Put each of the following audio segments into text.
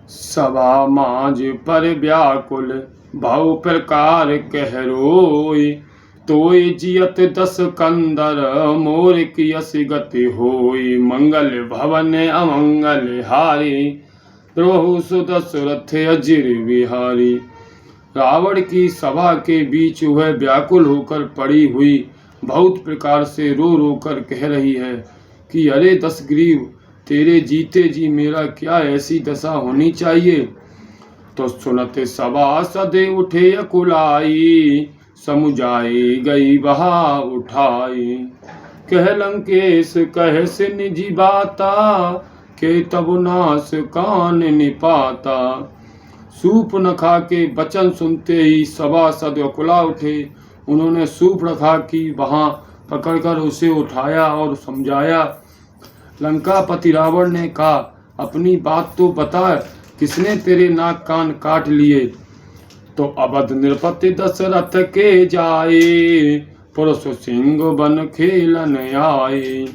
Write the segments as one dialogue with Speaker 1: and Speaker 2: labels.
Speaker 1: सभा माज पर व्याकुल बहु प्रकार कह रोई। तोय जियत दस कंदर मोर कियस गति होई। मंगल भवन अमंगल हारी द्रोहु सुदशरथ अजिर बिहारी। रावण की सभा के बीच वह व्याकुल होकर पड़ी हुई बहुत प्रकार से रो रो कर कह रही है कि अरे दशग्रीव, तेरे जीते जी मेरा क्या ऐसी दशा होनी चाहिए। तो सुनत सभा सदे उठे अकुलाई। समुझाई गई बहा उठाई। कह लंकेश कह से निजी बाता। के तब नास कान निपाता। सूर्पनखा के वचन सुनते ही सभासद अकुला उठे। उन्होंने सूर्पनखा की वहां पकड़कर उसे उठाया और समझाया। लंकापति रावण ने कहा, अपनी बात तो बता, किसने तेरे नाक कान काट लिए। तो अवध नृपति दशरथ के जाए। पुरुष सिंह बन खेलन आए।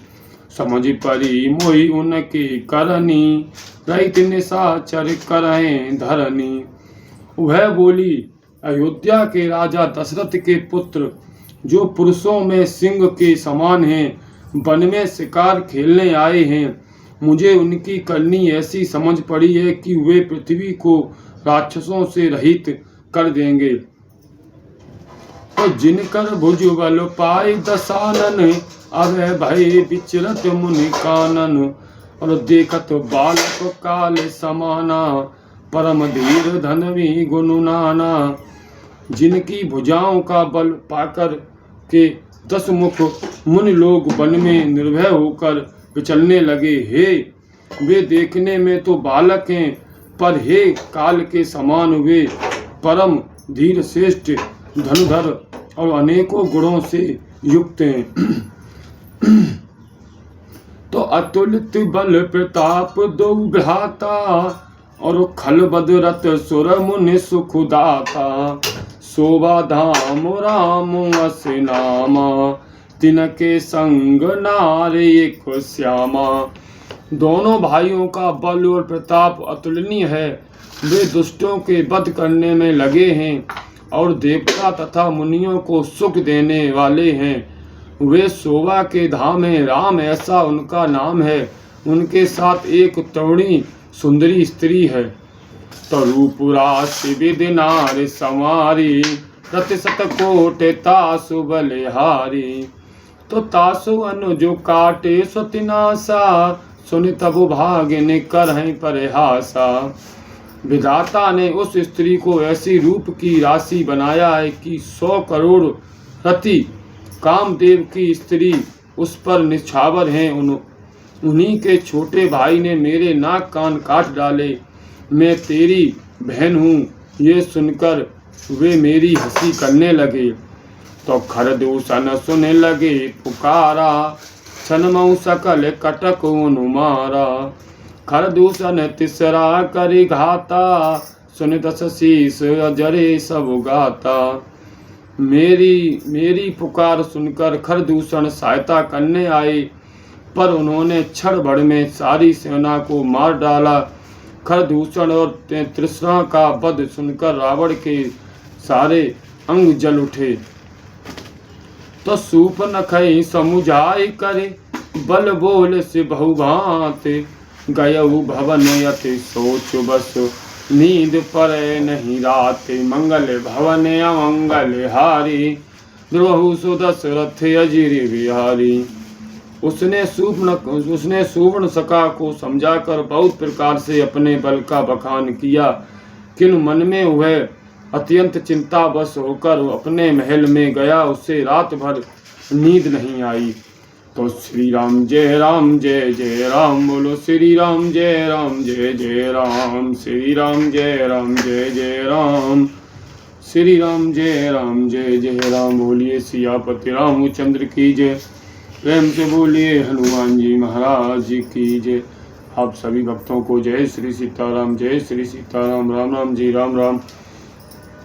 Speaker 1: समझ परी मोहि उनकी करनी। रहित निशाचर करें धरनी। वह बोली, अयोध्या के राजा दशरथ के पुत्र जो पुरुषों में सिंह के समान हैं, वन में शिकार खेलने आए हैं, मुझे उनकी करनी ऐसी समझ पड़ी है कि वे पृथ्वी को राक्षसों से रहित कर देंगे। तो जिनकर भुज बल पाई दशानन। अब भय विचरत मुनि कानन। और देखत बालक काल समाना। परम धीर धनवी गुण नाना। जिनकी भुजाओं का बल पाकर के 10 मुख मुनि लोग वन में निर्भय होकर विचलने लगे। हे, वे देखने में तो बालक हैं, पर हे काल के समान वे परम धीर श्रेष्ठ धनुधर और अनेकों गुणों से युक्त हैं। तो अतुलित बल प्रताप दो भ्राता। और खल बदरत सुर मुनि सुखदाता। शोभा धाम राम अस नामा। तिनके संग नारे एक श्यामा। दोनों भाइयों का बल और प्रताप अतुलनीय है। वे दुष्टों के वध करने में लगे हैं और देवता तथा मुनियों को सुख देने वाले हैं। वे शोभा के धाम हैं, राम ऐसा उनका नाम है। उनके साथ एक तरुणी सुंदरी स्त्री है। तो रूप राशि विधि नार समारी। प्रतिशत कोट तासु बलिहारी। तो तासु अनुजो काटे स्वतिनासा। सुनि तब भागिन करहिं परिहासा। विधाता ने उस स्त्री को ऐसी रूप की राशि बनाया है कि 100 करोड़ रति कामदेव की स्त्री उस पर निछावर हैं। उन्हीं के छोटे भाई ने मेरे नाक कान काट डाले। मैं तेरी बहन हूँ, ये सुनकर वे मेरी हंसी करने लगे। तो खरदूषण सुने लगे पुकारा। छनमऊ सकल कटक अनुमारा। खरदूषण तिसरा करि घाता। सुन 10 शीस अजरे सब गाता। मेरी पुकार सुनकर खरदूषण सहायता करने आए, पर उन्होंने क्षण भर में सारी सेना को मार डाला। खरदूषण और तृष्णा का वध सुनकर रावण के सारे अंग जल उठे। तो सूर्पनखई समुझाई करे। बल बोल से बहुभांत। गयऊ भवन यति सोच बस। नींद पड़े नहीं रात। मंगल भवन अमंगल हारी। द्रोहु सुदशरथ अजिर बिहारी। उसने सुवर्णसखा को समझाकर बहुत प्रकार से अपने बल का बखान किया, किन मन में वह अत्यंत चिंतावश होकर अपने महल में गया। उससे रात भर नींद नहीं आई। तो श्री राम जय राम बोलो। श्री राम जय राम श्री राम जय राम श्री राम जय राम बोलिए। सियापति रामचंद्र की जय। प्रेम से बोलिए हनुमान जी महाराज की जय। आप सभी भक्तों को जय श्री सीताराम, जय श्री सीताराम। राम राम जी, राम राम।